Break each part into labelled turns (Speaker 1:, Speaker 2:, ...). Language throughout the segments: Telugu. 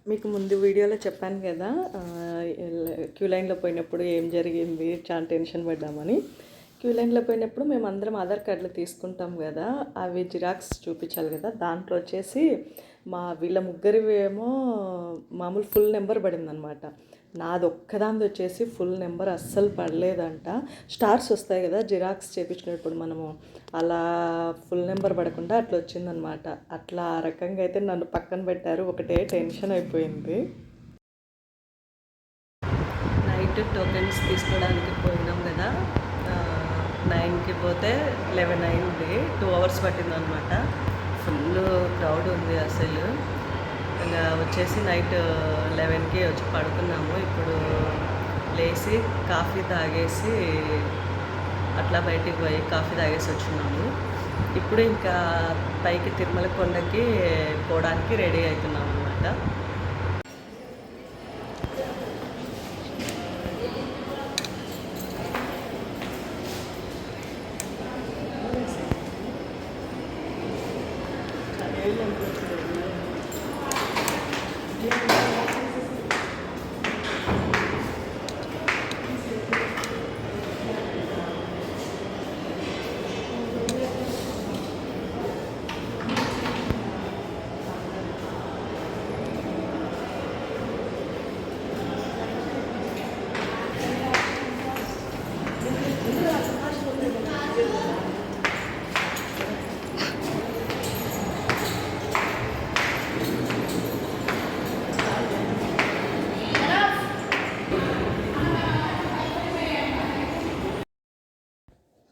Speaker 1: మీకు ముందు వీడియోలో చెప్పాను కదా, క్యూ లైన్లో పోయినప్పుడు ఏం జరిగింది, చాలా టెన్షన్ పడ్డామని. క్యూ లైన్లో పోయినప్పుడు మేము అందరం ఆధార్ కార్డులు తీసుకుంటాం కదా, అవి జిరాక్స్ చూపించాలి కదా. దాంట్లో వచ్చేసి వీళ్ళ ముగ్గురివి ఏమో మామూలు ఫుల్ నెంబర్ పడిందనమాట. నాది ఒక్కదాంది వచ్చేసి ఫుల్ నెంబర్ అస్సలు పడలేదంట. స్టార్స్ వస్తాయి కదా జిరాక్స్ చేపించినప్పుడు మనము, అలా ఫుల్ నెంబర్ పడకుండా అట్లా వచ్చిందనమాట. అట్లా ఆ రకంగా అయితే నన్ను పక్కన పెట్టారు. ఒకటే టెన్షన్ అయిపోయింది. నైట్ టోకెన్స్ తీసుకోవడానికి పోయినాం కదా, 9కి పోతే 11 అయింది. 2 అవర్స్ పట్టిందనమాట. ఫుల్ క్రౌడ్ ఉంది అసలు. ఇంకా వచ్చేసి నైట్ 11కి వచ్చి పడుకున్నాము. ఇప్పుడు లేచి కాఫీ తాగేసి అట్లా బయటికి పోయి కాఫీ తాగేసి వచ్చినాము. ఇప్పుడు ఇంకా పైకి తిరుమల కొండకి పోవడానికి రెడీ అవుతున్నాము అనమాట.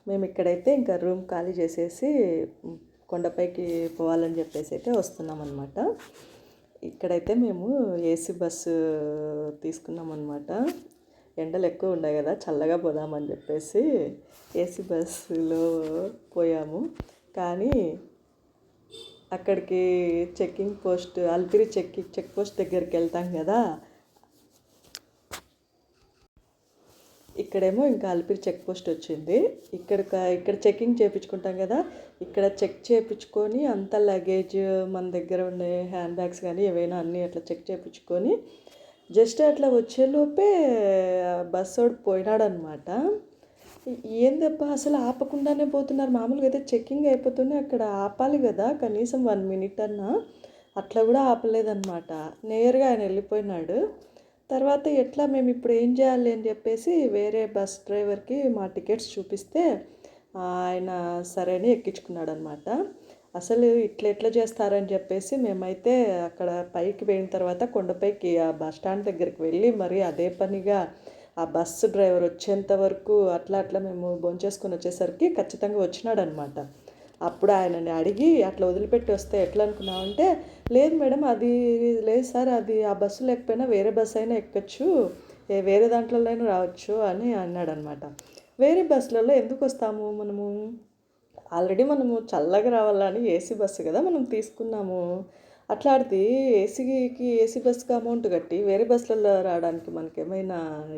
Speaker 1: మేము ఇక్కడైతే ఇంకా రూమ్ ఖాళీ చేసేసి కొండపైకి పోవాలని చెప్పేసి అయితే వస్తున్నాం అనమాట. ఇక్కడైతే మేము ఏసీ బస్సు తీసుకున్నాం అనమాట. ఎండలు ఎక్కువ ఉన్నాయి కదా, చల్లగా పోదామని చెప్పేసి ఏసీ బస్సులో పోయాము. కానీ అక్కడికి checking post, Alipiri check post దగ్గరికి వెళ్తాం కదా, ఇక్కడేమో ఇంకా అల్పిరి చెక్ పోస్ట్ వచ్చింది. ఇక్కడ చెకింగ్ చేయించుకుంటాం కదా, ఇక్కడ చెక్ చేయించుకొని అంత లగేజ్ మన దగ్గర ఉండే హ్యాండ్ బ్యాగ్స్ కానీ ఏవైనా అన్నీ అట్లా చెక్ చేయించుకొని జస్ట్ అట్లా వచ్చేలోపే బస్సోడు పోయినాడనమాట. ఏందబ్బా అసలు ఆపకుండానే పోతున్నారు. మామూలుగా అయితే చెక్కింగ్ అయిపోతూనే అక్కడ ఆపాలి కదా, కనీసం 1 మినిట్ అన్నా. అట్లా కూడా ఆపలేదన్నమాట. నేరుగా ఆయన వెళ్ళిపోయినాడు. తర్వాత ఎట్లా మేము ఇప్పుడు ఏం చేయాలి అని చెప్పేసి వేరే బస్ డ్రైవర్కి మా టికెట్స్ చూపిస్తే ఆయన సరే అని ఎక్కించుకున్నాడు అనమాట. అసలు ఎట్లా చేస్తారని చెప్పేసి మేమైతే అక్కడ పైకి పోయిన తర్వాత కొండపైకి ఆ బస్ స్టాండ్ దగ్గరికి వెళ్ళి మరి అదే పనిగా ఆ బస్సు డ్రైవర్ వచ్చేంత వరకు అట్లా మేము భోంచేసుకొని వచ్చేసరికి ఖచ్చితంగా వచ్చినాడు అనమాట. అప్పుడు ఆయనని అడిగి అట్లా వదిలిపెట్టి వస్తే ఎట్లా అనుకున్నామంటే, లేదు మేడం అది లేదు సార్, అది ఆ బస్సు లేకపోయినా వేరే బస్సు అయినా ఎక్కచ్చు, వేరే దాంట్లోనైనా రావచ్చు అని అన్నాడనమాట. వేరే బస్సులలో ఎందుకు వస్తాము మనము, ఆల్రెడీ మనము చల్లగా రావాలని ఏసీ బస్సు కదా మనం తీసుకున్నాము. అట్లాంటిది ఏసీ బస్సుకి అమౌంట్ కట్టి వేరే బస్సులలో రావడానికి మనకేమైనా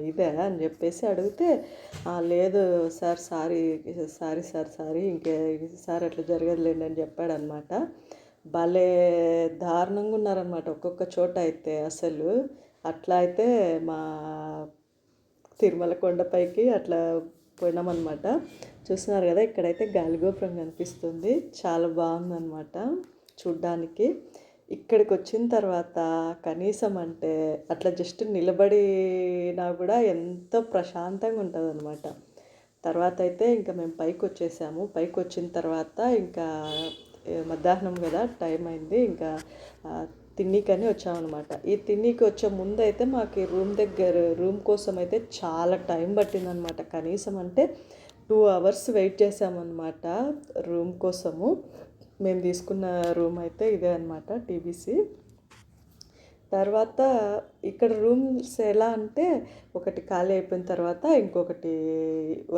Speaker 1: ఇదే అని చెప్పేసి అడిగితే, లేదు సార్ సారీ ఇంకేసారి అట్లా జరగదులేండి అని చెప్పాడనమాట. భలే దారుణంగా ఉన్నారనమాట ఒక్కొక్క చోట అయితే. అసలు అట్లా అయితే మా తిరుమల కొండపైకి అట్లా పోయినామన్నమాట. చూస్తున్నారు కదా, ఇక్కడైతే గాలిగోపురం కనిపిస్తుంది. చాలా బాగుందన్నమాట చూడ్డానికి. ఇక్కడికి వచ్చిన తర్వాత కనీసం అంటే అట్లా జస్ట్ నిలబడినా కూడా ఎంతో ప్రశాంతంగా ఉంటుంది అనమాట. తర్వాత అయితే ఇంకా మేము పైకి వచ్చేసాము. పైకి వచ్చిన తర్వాత ఇంకా మధ్యాహ్నం కదా, టైం అయింది. ఇంకా తిన్నీకని వచ్చామన్నమాట. ఈ తిన్నీకి వచ్చే ముందు అయితే మాకు రూమ్ కోసం అయితే చాలా టైం పట్టిందనమాట. కనీసం అంటే 2 అవర్స్ వెయిట్ చేసామన్నమాట రూమ్ కోసము. మేము తీసుకున్న రూమ్ అయితే ఇదే అనమాట, టీబీసీ. తర్వాత ఇక్కడ రూమ్స్ ఎలా అంటే, ఒకటి ఖాళీ అయిపోయిన తర్వాత ఇంకొకటి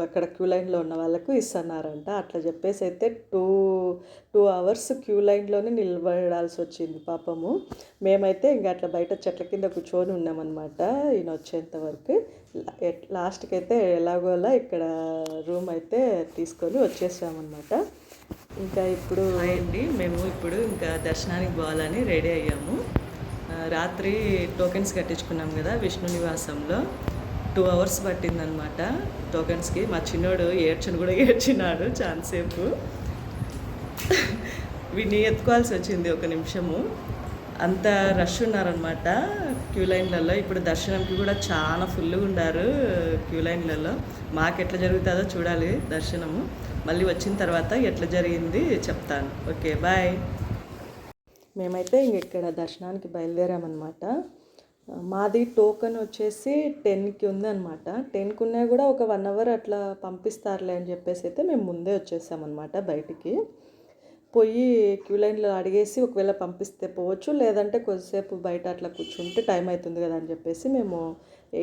Speaker 1: అక్కడ క్యూ లైన్లో ఉన్న వాళ్ళకు ఇస్తున్నారంట. అట్లా చెప్పేసి అయితే 2 అవర్స్ క్యూ లైన్లోనే నిలబడాల్సి వచ్చింది పాపము. మేమైతే ఇంకా అట్లా బయట చెట్ల కింద కూర్చొని ఉన్నామన్నమాట ఈయన వచ్చేంత వరకు. లాస్ట్కి అయితే ఎలాగోలా ఇక్కడ రూమ్ అయితే తీసుకొని వచ్చేసామన్నమాట. ఇంకా ఇప్పుడు మేము ఇప్పుడు ఇంకా దర్శనానికి పోవాలని రెడీ అయ్యాము. రాత్రి టోకెన్స్ కట్టించుకున్నాం కదా విష్ణు నివాసంలో. 2 hours పట్టిందనమాట టోకెన్స్కి. మా చిన్నోడు కూడా ఏడ్చినాడు చాలాసేపు. వీడిని ఎత్తుకోవాల్సి వచ్చింది ఒక నిమిషము. అంత రష్ ఉన్నారనమాట క్యూ లైన్లలో. ఇప్పుడు దర్శనంకి కూడా చాలా ఫుల్గా ఉన్నారు క్యూ లైన్లలో. మాకు ఎట్లా జరుగుతుందో చూడాలి దర్శనము. మళ్ళీ వచ్చిన తర్వాత ఎట్లా జరిగింది చెప్తాను. Okay, bye. మేమైతే ఇక్కడ దర్శనానికి బయలుదేరామన్నమాట. మాది టోకెన్ వచ్చేసి 10కి ఉందన్నమాట. 10కి ఉన్నా కూడా ఒక 1 hour అట్లా పంపిస్తారులే అని చెప్పేసి అయితే మేము ముందే వచ్చేసామన్నమాట బయటికి. పోయి క్యూ లైన్లో అడిగేసి ఒకవేళ పంపిస్తే పోవచ్చు, లేదంటే కొద్దిసేపు బయట అట్లా కూర్చుంటే టైం అవుతుంది కదా అని చెప్పేసి మేము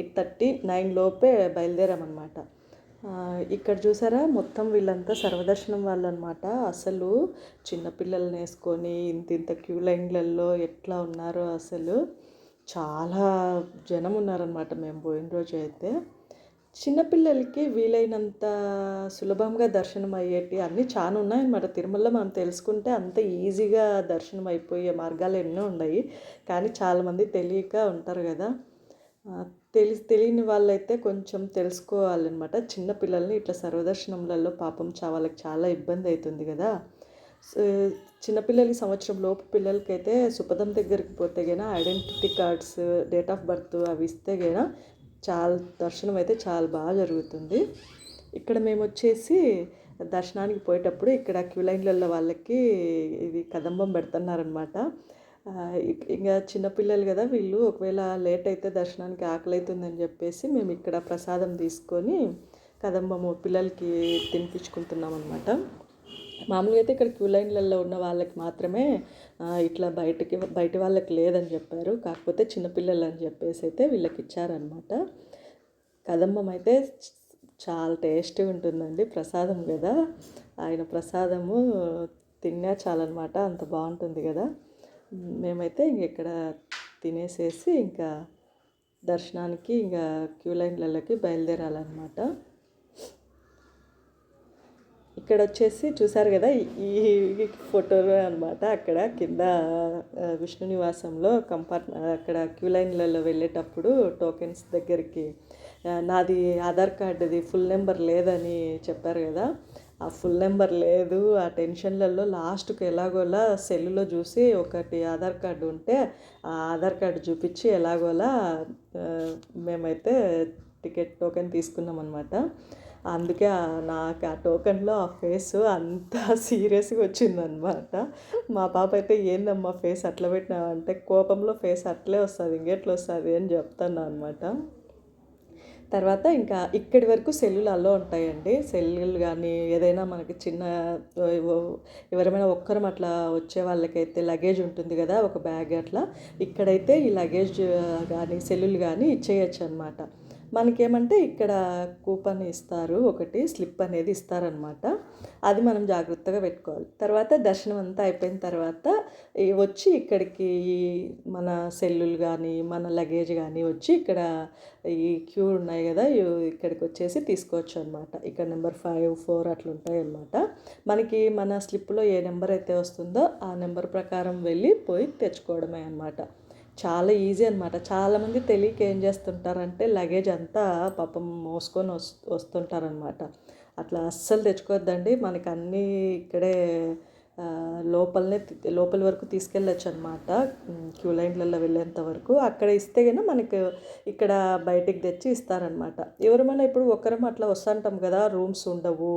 Speaker 1: 8:30, 9 లోపే బయలుదేరామన్నమాట. ఇక్కడ చూసారా మొత్తం వీళ్ళంతా సర్వదర్శనం వాళ్ళు అనమాట. అసలు చిన్నపిల్లల్ని వేసుకొని ఇంత క్యూ లైన్లలో ఎట్లా ఉన్నారో అసలు చాలా జనం ఉన్నారనమాట మేము పోయిన రోజు అయితే. చిన్నపిల్లలకి వీలైనంత సులభంగా దర్శనం అయ్యేటి అన్నీ చాలా ఉన్నాయన్నమాట. తిరుమలలో మనం తెలుసుకుంటే అంత ఈజీగా దర్శనం అయిపోయే మార్గాలు ఎన్నో ఉన్నాయి. కానీ చాలామంది తెలియక ఉంటారు కదా. తెలియని వాళ్ళైతే కొంచెం తెలుసుకోవాలన్నమాట. చిన్నపిల్లల్ని ఇట్లా సర్వదర్శనంలలో పాపం వాళ్ళకి చాలా ఇబ్బంది అవుతుంది కదా. చిన్నపిల్లలకి సంవత్సరం లోపు పిల్లలకైతే సుపదం దగ్గరికి పోతే గన identity cards, date of birth అవి ఇస్తే గన దర్శనం అయితే చాలా బాగా జరుగుతుంది. ఇక్కడ మేము వచ్చేసి దర్శనానికి పోయేటప్పుడు ఇక్కడ క్యూ లైన్లలో వాళ్ళకి ఇది కదంబం పెడుతున్నారనమాట. ఇంకా చిన్నపిల్లలు కదా వీళ్ళు, ఒకవేళ లేట్ అయితే దర్శనానికి ఆకలి అవుతుందని చెప్పేసి మేము ఇక్కడ ప్రసాదం తీసుకొని కదంబము పిల్లలకి తినిపించుకుంటున్నాం అనమాట. మామూలుగా అయితే ఇక్కడ క్యూ లైన్లలో ఉన్న వాళ్ళకి మాత్రమే ఇట్లా బయట వాళ్ళకి లేదని చెప్పారు. కాకపోతే చిన్నపిల్లలు అని చెప్పేసి అయితే వీళ్ళకి ఇచ్చారనమాట. కదంబం అయితే చాలా టేస్టీగా ఉంటుందండి. ప్రసాదం కదా, ఆయన ప్రసాదము తిన్నా చాలన్నమాట, అంత బాగుంటుంది కదా. మేమైతే ఇక్కడ తినేసేసి ఇంకా దర్శనానికి ఇంకా క్యూ లైన్లలోకి బయలుదేరాలన్నమాట. ఇక్కడ వచ్చేసి చూసారు కదా ఈ ఫోటోలు అనమాట. అక్కడ కింద విష్ణు నివాసంలో అక్కడ క్యూ లైన్లలో వెళ్ళేటప్పుడు టోకెన్స్ దగ్గరికి నాది ఆధార్ కార్డుది ఫుల్ నెంబర్ లేదని చెప్పారు కదా. ఆ ఫుల్ నెంబర్ లేదు, ఆ టెన్షన్లలో లాస్ట్కి ఎలాగోలా సెల్లులో చూసి ఒకటి ఆధార్ కార్డు ఉంటే ఆ ఆధార్ కార్డు చూపించి ఎలాగోలా మేమైతే టోకెన్ తీసుకున్నాం అనమాట. అందుకే నాకు ఆ టోకెన్లో ఆ ఫేస్ అంత సీరియస్గా వచ్చిందనమాట. మా పాప అయితే ఏందమ్మా ఫేస్ అట్లా పెట్టినావంటే, కోపంలో ఫేస్ అట్లే వస్తుంది, ఇంకెట్లా వస్తుంది అని చెప్తాను అనమాట. తర్వాత ఇంకా ఇక్కడి వరకు సెల్లులు అలో ఉంటాయండి. సెల్లులు కానీ ఏదైనా మనకి చిన్న ఎవరైనా ఒక్కరం అట్లా వచ్చే వాళ్ళకైతే లగేజ్ ఉంటుంది కదా, ఒక బ్యాగ్ అట్లా. ఇక్కడైతే ఈ లగేజ్ కానీ సెల్లులు కానీ ఇచ్చేయచ్చు అనమాట. మనకేమంటే ఇక్కడ కూపన్ ఇస్తారు, ఒకటి స్లిప్ అనేది ఇస్తారనమాట. అది మనం జాగ్రత్తగా పెట్టుకోవాలి. తర్వాత దర్శనం అంతా అయిపోయిన తర్వాత వచ్చి ఇక్కడికి మన సెల్లులు కానీ మన లగేజ్ కానీ వచ్చి ఇక్కడ ఈ క్యూ ఉన్నాయి కదా, ఇక్కడికి వచ్చేసి తీసుకోవచ్చు అనమాట. ఇక్కడ నెంబర్ 5, 4 అట్లా ఉంటాయి అన్నమాట. మనకి మన స్లిప్లో ఏ నెంబర్ అయితే వస్తుందో ఆ నెంబర్ ప్రకారం వెళ్ళి పోయి తెచ్చుకోవడమే అనమాట. చాలా ఈజీ అనమాట. చాలామంది తెలియక ఏం చేస్తుంటారంటే లగేజ్ అంతా పాపం మోసుకొని వస్తుంటారనమాట. అట్లా అస్సలు తెచ్చుకోవద్దండి. మనకి అన్నీ ఇక్కడే లోపల వరకు తీసుకెళ్ళచ్చు అనమాట. క్యూ లైన్లలో వెళ్ళేంత వరకు అక్కడ ఇస్తే కన్నా మనకు ఇక్కడ బయటికి తెచ్చి ఇస్తారనమాట. ఎవరమైనా ఇప్పుడు ఒక్కరం అట్లా వస్తుంటాం కదా, రూమ్స్ ఉండవు,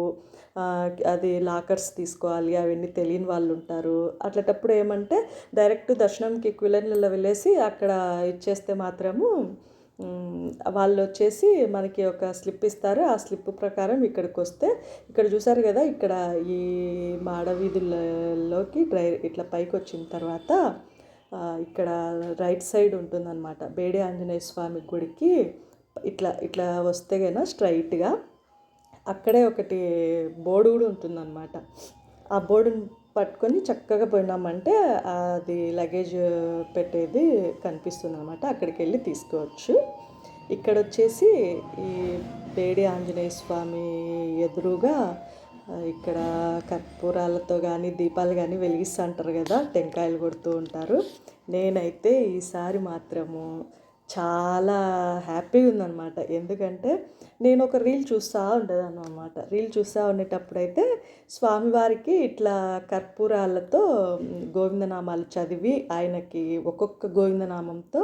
Speaker 1: అది లాకర్స్ తీసుకోవాలి, అవన్నీ తెలియని వాళ్ళు ఉంటారు. అట్లాంటప్పుడు ఏమంటే డైరెక్ట్ దర్శనంకి క్యూ లైన్లలో వెళ్ళేసి అక్కడ ఇచ్చేస్తే మాత్రము వాళ్ళు వచ్చేసి మనకి ఒక స్లిప్ ఇస్తారు. ఆ స్లిప్ ప్రకారం ఇక్కడికి వస్తే ఇక్కడ చూసారు కదా, ఇక్కడ ఈ మాడవీధులలోకి ఇట్లా పైకి వచ్చిన తర్వాత ఇక్కడ రైట్ సైడ్ ఉంటుందన్నమాట. బేడి ఆంజనేయ స్వామి గుడికి ఇట్లా వస్తే కన్నా స్ట్రైట్గా అక్కడే ఒకటి బోర్డు కూడా ఉంటుందన్నమాట. ఆ బోర్డుని పట్టుకొని చక్కగా పోయినామంటే అది లగేజ్ పెట్టేది కనిపిస్తుంది అనమాట. అక్కడికి వెళ్ళి తీసుకోవచ్చు. ఇక్కడ వచ్చేసి ఈ బేడి ఆంజనేయ స్వామి ఎదురుగా ఇక్కడ కర్పూరాలతో కానీ దీపాలు కానీ వెలిగిస్తూ ఉంటారు కదా, టెంకాయలు కొడుతూ ఉంటారు. నేనైతే ఈసారి మాత్రము చాలా హ్యాపీగా ఉందన్నమాట. ఎందుకంటే నేను ఒక రీల్ చూస్తూ ఉండేదాన్ని అనమాట. రీల్ చూస్తూ ఉండేటప్పుడైతే స్వామివారికి ఇట్లా కర్పూరాలతో గోవిందనామాలు చదివి ఆయనకి ఒక్కొక్క గోవిందనామంతో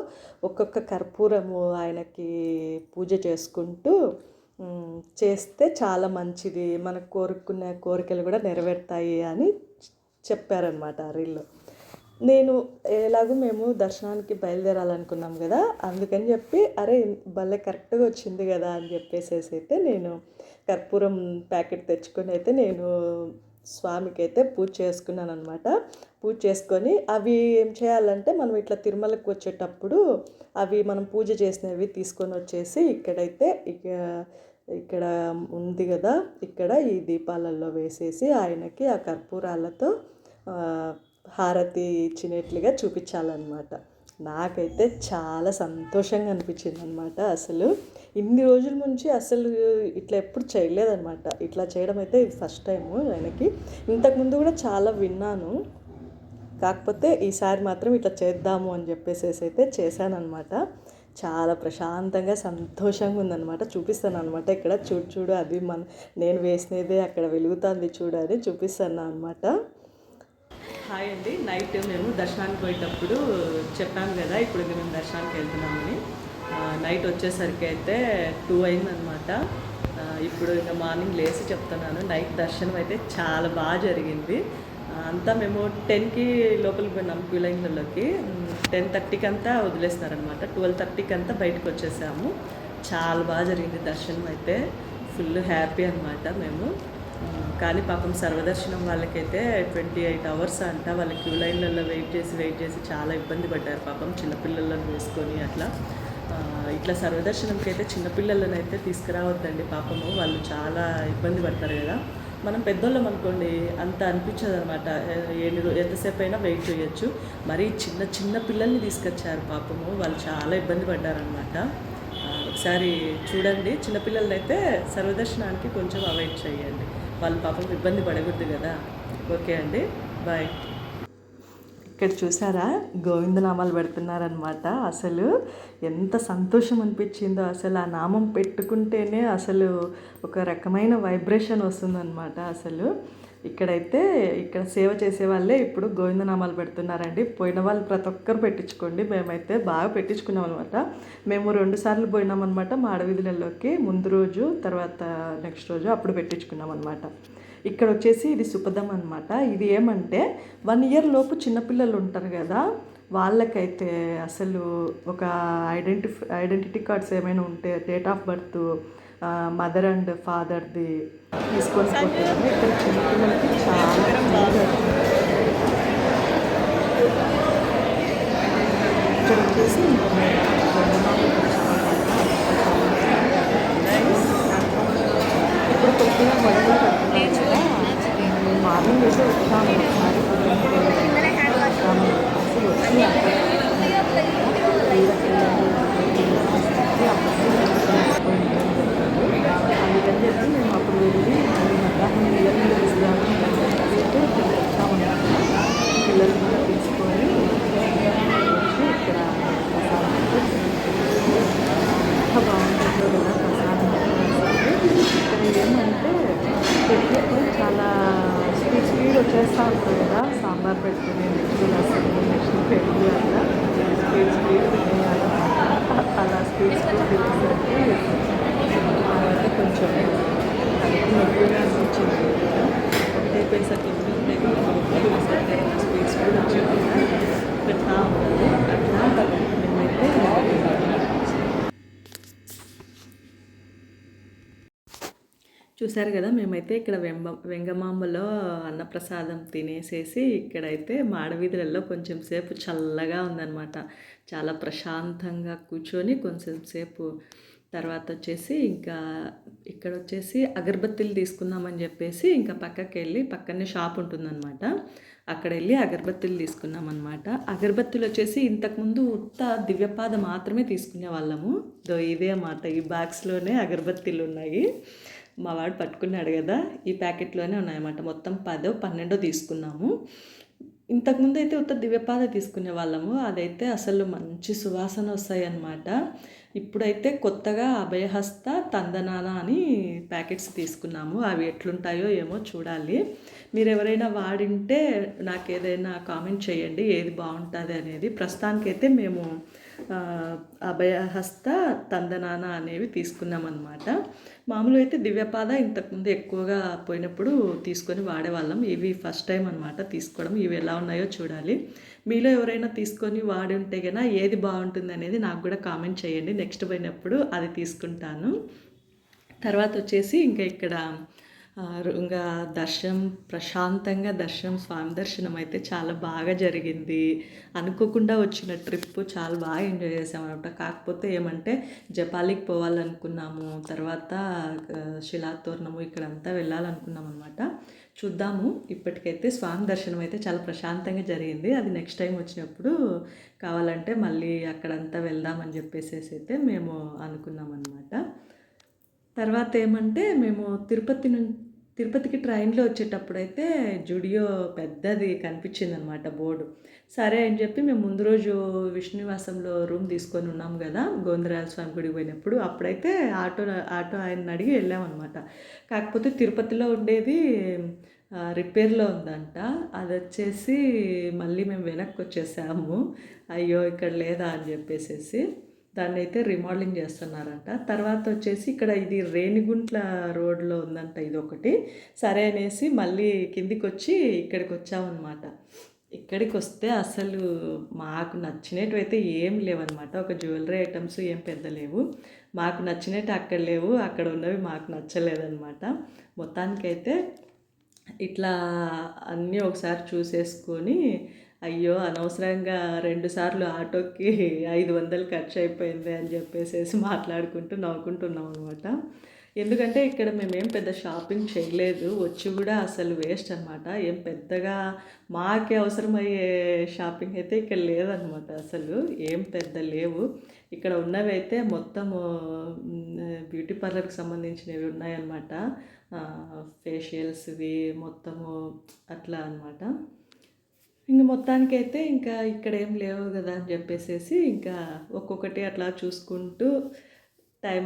Speaker 1: ఒక్కొక్క కర్పూరము ఆయనకి పూజ చేసుకుంటూ చేస్తే చాలా మంచిది, మనకు కోరుకున్న కోరికలు కూడా నెరవేరుతాయి అని చెప్పారనమాట ఆ రీల్లో. నేను ఎలాగో మేము దర్శనానికి బయలుదేరాలనుకున్నాం కదా, అందుకని చెప్పి అరే భలే కరెక్ట్గా వచ్చింది కదా అని చెప్పేసి అయితే నేను కర్పూరం ప్యాకెట్ తెచ్చుకొని అయితే నేను స్వామికి అయితే పూజ చేసుకున్నాను అనమాట. పూజ చేసుకొని అవి ఏం చేయాలంటే మనం ఇట్లా తిరుమలకు వచ్చేటప్పుడు అవి మనం పూజ చేసినవి తీసుకొని వచ్చేసి ఇక్కడైతే ఇక్కడ ఉంది కదా, ఇక్కడ ఈ దీపాలలో వేసేసి ఆయనకి ఆ కర్పూరాలతో హారతి ఇచ్చినట్లుగా చూపించాలన్నమాట. నాకైతే చాలా సంతోషంగా అనిపించింది అనమాట. అసలు ఇన్ని రోజుల నుంచి అసలు ఇట్లా ఎప్పుడు చేయలేదన్నమాట. ఇట్లా చేయడం అయితే ఇది ఫస్ట్ టైము ఆయనకి. ఇంతకుముందు కూడా చాలా విన్నాను, కాకపోతే ఈసారి మాత్రం ఇట్లా చేద్దాము అని చెప్పేసి అయితే చేశానన్నమాట. చాలా ప్రశాంతంగా సంతోషంగా ఉందన్నమాట. చూపిస్తాను అనమాట. ఇక్కడ చూడు అది నేను వేసినదే అక్కడ వెలుగుతుంది చూడు అని చూపిస్తాను అనమాట. హాయ్ అండి, నైట్ మేము దర్శనానికి పోయేటప్పుడు చెప్పాము కదా ఇప్పుడు మేము దర్శనానికి వెళ్తున్నామని. నైట్ వచ్చేసరికి అయితే 2 అయిందనమాట. ఇప్పుడు ఇంకా మార్నింగ్ లేచి చెప్తున్నాను. నైట్ దర్శనం అయితే చాలా బాగా జరిగింది. అంతా మేము 10కి లోపలికి పోయినాము క్యూ లైన్లలోకి. 10:30కి అంతా వదిలేస్తున్నారనమాట. 12:30కి అంతా బయటకు వచ్చేసాము. చాలా బాగా జరిగింది దర్శనం అయితే. ఫుల్ హ్యాపీ అనమాట మేము. కానీ పాపం సర్వదర్శనం వాళ్ళకైతే 28 అవర్స్ అంట. వాళ్ళ క్యూ లైన్లలో వెయిట్ చేసి చాలా ఇబ్బంది పడ్డారు పాపం, చిన్నపిల్లలను వేసుకొని అట్లా. ఇట్లా సర్వదర్శనంకి అయితే చిన్నపిల్లలను అయితే తీసుకురావద్దండి పాపము, వాళ్ళు చాలా ఇబ్బంది పడతారు కదా. మనం పెద్దోళ్ళం అనుకోండి అంత అనిపించదు అనమాట, ఎంతసేపు అయినా వెయిట్ చేయొచ్చు. మరి చిన్న పిల్లల్ని తీసుకొచ్చారు పాపము, వాళ్ళు చాలా ఇబ్బంది పడ్డారనమాట. ఒకసారి చూడండి, చిన్నపిల్లల్ని అయితే సర్వదర్శనానికి కొంచెం అవాయిడ్ చేయండి, వాళ్ళు పాపం ఇబ్బంది పడకూడదు కదా. ఓకే అండి, బాయ్. ఇక్కడ చూసారా గోవిందనామాలు పెడుతున్నారనమాట. అసలు ఎంత సంతోషం అనిపించిందో, అసలు ఆ నామం పెట్టుకుంటేనే అసలు ఒక రకమైన వైబ్రేషన్ వస్తుందన్నమాట. అసలు ఇక్కడ సేవ చేసే వాళ్ళే ఇప్పుడు గోవిందనామాలు పెడుతున్నారండి. పోయిన వాళ్ళు ప్రతి ఒక్కరు పెట్టించుకోండి. మేమైతే బాగా పెట్టించుకున్నాం అనమాట. మేము 2 సార్లు పోయినామన్నమాట మాడవీధులలోకి. ముందు రోజు తర్వాత నెక్స్ట్ రోజు అప్పుడు పెట్టించుకున్నాం అనమాట. ఇక్కడ వచ్చేసి ఇది సుపదం అనమాట. ఇది ఏమంటే 1 ఇయర్ లోపు చిన్నపిల్లలు ఉంటారు కదా, వాళ్ళకైతే అసలు ఒక ఐడెంటిటీ కార్డ్స్ ఏమైనా ఉంటే date of birth, mother and ఫాదర్ది తీసుకొని పోతారు. ఇక్కడ చిన్నపిల్లలకి చాలా ఇక్కడ వచ్చేసి ఇప్పుడు కొద్దిగా గొడవలు కడుతున్నాను కదా. మార్నింగ్ అయితే వచ్చాము అసలు వచ్చి అందుకని చెప్పి మేము అప్పుడు వెళ్ళి మధ్యాహ్నం పిల్లల్ని తీసుకురావడం వచ్చామన్నమాట. పిల్లల్ని కూడా తీసుకొని వచ్చి ఇక్కడ ప్రసాదం బాగుంటుందో కదా ప్రసాదం. ఇక్కడ ఏమంటే పెట్టినప్పుడు చాలా స్పీడ్ వచ్చేస్తూ ఉంటుంది కదా, సాంబార్ పెట్టుకుని నెక్స్ట్ రసం నెక్స్ట్ పెరుగు అట్లా స్పీడ్ తినేయాలన్నమాట. అలా స్పీడ్ తినేసరికి అయితే కొంచెం కడుపు నొప్పిగా అనిపించింది. ఒకటే పైసకి స్పీడ్ వచ్చేది పెడతా ఉంటుంది. అట్లా మేమైతే చూసారు కదా, మేమైతే ఇక్కడ వెంగమాంబలో అన్నప్రసాదం తినేసేసి ఇక్కడైతే మాడవీధులలో కొంచెం సేపు చల్లగా ఉందన్నమాట. చాలా ప్రశాంతంగా కూర్చొని కొంచెం సేపు తర్వాత వచ్చేసి ఇంకా ఇక్కడ వచ్చేసి అగరబత్తీలు తీసుకుందామని చెప్పేసి ఇంకా పక్కనే షాప్ ఉంటుందన్నమాట. అక్కడ వెళ్ళి అగరబత్తీలు తీసుకున్నాం అనమాట. అగరబత్తీలు వచ్చేసి ఇంతకుముందు ఉత్త దివ్యపాద మాత్రమే తీసుకునే వాళ్ళము. ఇదే అన్నమాట, ఈ బాక్స్లోనే అగరబత్తీలు ఉన్నాయి. మా వాడు పట్టుకున్నాడు కదా, ఈ ప్యాకెట్లోనే ఉన్నాయన్నమాట. మొత్తం 10-12 తీసుకున్నాము. ఇంతకుముందు అయితే ఉత్త దివ్యపాద తీసుకునే వాళ్ళము. అదైతే అసలు మంచి సువాసన వస్తాయన్నమాట. ఇప్పుడైతే కొత్తగా అభయహస్త, తందనాన అని ప్యాకెట్స్ తీసుకున్నాము. అవి ఎట్లుంటాయో ఏమో చూడాలి. మీరెవరైనా వాడింటే నాకేదైనా కామెంట్ చేయండి ఏది బాగుంటుంది అనేది. ప్రస్తుతానికైతే మేము అభయహస్త, తందనాన అనేవి తీసుకున్నామన్నమాట. మామూలుగా అయితే దివ్యపాద ఇంతకుముందు ఎక్కువగా పోయినప్పుడు తీసుకొని వాడేవాళ్ళం. ఇవి ఫస్ట్ టైం అనమాట తీసుకోవడం. ఇవి ఎలా ఉన్నాయో చూడాలి. మీలో ఎవరైనా తీసుకొని వాడి ఉంటే కనుక ఏది బాగుంటుంది అనేది నాకు కూడా కామెంట్ చేయండి. నెక్స్ట్ పోయినప్పుడు అది తీసుకుంటాను. తర్వాత వచ్చేసి ఇంకా ఇక్కడ ఇంకా ప్రశాంతంగా స్వామి దర్శనం అయితే చాలా బాగా జరిగింది. అనుకోకుండా వచ్చిన ట్రిప్ చాలా బాగా ఎంజాయ్ చేసామన్నమాట. కాకపోతే ఏమంటే జపాలికి పోవాలనుకున్నాము, తర్వాత శిలాతోరణము ఇక్కడంతా వెళ్ళాలనుకున్నాం అనమాట. చూద్దాము. ఇప్పటికైతే స్వామి దర్శనం అయితే చాలా ప్రశాంతంగా జరిగింది. అది నెక్స్ట్ టైం వచ్చినప్పుడు కావాలంటే మళ్ళీ అక్కడంతా వెళ్దామని చెప్పేసి అయితే మేము అనుకున్నాం అనమాట. తర్వాత ఏమంటే మేము తిరుపతికి ట్రైన్లో వచ్చేటప్పుడైతే జుడియో పెద్దది కనిపించిందనమాట బోర్డు. సరే అని చెప్పి మేము ముందు రోజు విష్ణునివాసంలో రూమ్ తీసుకొని ఉన్నాం కదా గోవిందరాజ స్వామి గుడికి పోయినప్పుడు. అప్పుడైతే ఆటో ఆయన అడిగి వెళ్ళామన్నమాట. కాకపోతే తిరుపతిలో ఉండేది రిపేర్లో ఉందంట. అది వచ్చేసి మళ్ళీ మేము వెనక్కి వచ్చేసాము. అయ్యో ఇక్కడ లేదా అని చెప్పేసి దాన్ని అయితే రీమోడలింగ్ చేస్తున్నారంట. తర్వాత వచ్చేసి ఇక్కడ ఇది రేణిగుంట్ల రోడ్లో ఉందంట ఇది ఒకటి. సరే అనేసి మళ్ళీ కిందికి వచ్చి ఇక్కడికి వచ్చామన్నమాట. ఇక్కడికి వస్తే అసలు మాకు నచ్చినవి అయితే ఏం లేవన్నమాట. ఒక జ్యువెలరీ ఐటమ్స్ ఏం పెద్ద లేవు. మాకు నచ్చినట్టు అక్కడ లేవు, అక్కడ ఉన్నవి మాకు నచ్చలేదన్నమాట. మొత్తానికైతే ఇట్లా అన్నీ ఒకసారి చూసేసుకొని అయ్యో అనవసరంగా 2 సార్లు ఆటోకి 500 ఖర్చు అయిపోయింది అని చెప్పేసి మాట్లాడుకుంటూ నవ్వుకుంటున్నాం అనమాట. ఎందుకంటే ఇక్కడ మేమేం పెద్ద షాపింగ్ చేయలేదు, వచ్చి కూడా అసలు వేస్ట్ అనమాట. ఏం పెద్దగా మాకే అవసరమయ్యే షాపింగ్ అయితే ఇక్కడ లేదనమాట. అసలు ఏం పెద్ద లేవు. ఇక్కడ ఉన్నవి అయితే మొత్తము బ్యూటీ పార్లర్కి సంబంధించినవి ఉన్నాయన్నమాట. ఫేషియల్స్వి మొత్తము అట్లా అనమాట. ఇంక మొత్తానికైతే ఇంకా ఇక్కడ ఏం లేవు కదా అని చెప్పేసి ఇంకా ఒక్కొక్కటి అట్లా చూసుకుంటూ టైం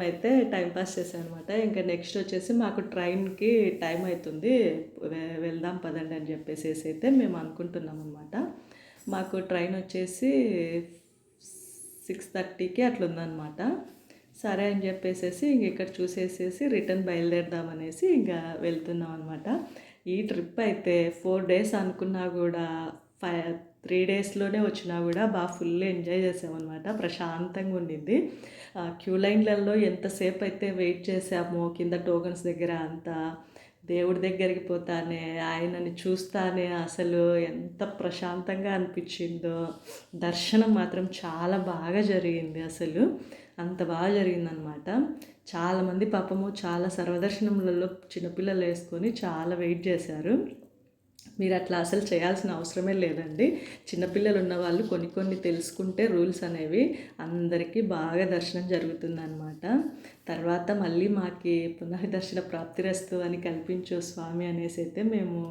Speaker 1: పాస్ చేశాను అనమాట. ఇంకా నెక్స్ట్ వచ్చేసి మాకు ట్రైన్కి టైం అవుతుంది, వెళ్దాం పదండి అని చెప్పేసి అయితే మేము అనుకుంటున్నాం అనమాట. మాకు ట్రైన్ వచ్చేసి 6:30కి అట్లా ఉందన్నమాట. సరే అని చెప్పేసి ఇంక ఇక్కడ చూసేసేసి రిటర్న్ బయలుదేరదామనేసి ఇంకా వెళ్తున్నాం అనమాట. ఈ ట్రిప్ అయితే 4 days అనుకున్నా కూడా 3 daysలోనే వచ్చినా కూడా బాగా ఫుల్ ఎంజాయ్ చేసామన్నమాట. ప్రశాంతంగా ఉండింది. క్యూ లైన్లలో ఎంతసేపు అయితే వెయిట్ చేసామో కింద టోకన్స్ దగ్గర అంతా, దేవుడి దగ్గరికి పోతానే ఆయనని చూస్తానే అసలు ఎంత ప్రశాంతంగా అనిపించిందో. దర్శనం మాత్రం చాలా బాగా జరిగింది. అసలు అంత బాగా జరిగిందనమాట. చాలామంది పాపము చాలా సర్వదర్శనములలో చిన్నపిల్లలు వేసుకొని చాలా వెయిట్ చేశారు. మీరు అట్లా అసలు చేయాల్సిన అవసరమే లేదండి. చిన్నపిల్లలు ఉన్నవాళ్ళు కొన్ని తెలుసుకుంటే రూల్స్ అనేవి అందరికీ బాగా దర్శనం జరుగుతుందన్నమాట. తర్వాత మళ్ళీ మాకి పునర్దర్శన ప్రాప్తిరస్తు అని కల్పించు స్వామి అనేసి అయితే మేము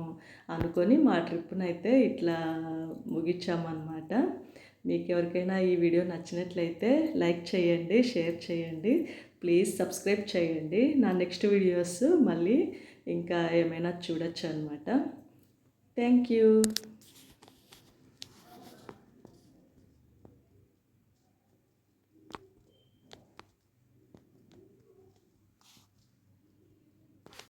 Speaker 1: అనుకొని మా ట్రిప్నైతే ఇట్లా ముగించామన్నమాట. మీకు ఎవరికైనా ఈ వీడియో నచ్చినట్లయితే లైక్ చేయండి, షేర్ చేయండి, ప్లీజ్ సబ్స్క్రైబ్ చేయండి. నా నెక్స్ట్ వీడియోస్ మళ్ళీ ఇంకా ఏమైనా చూడొచ్చు అనమాట. Thank you.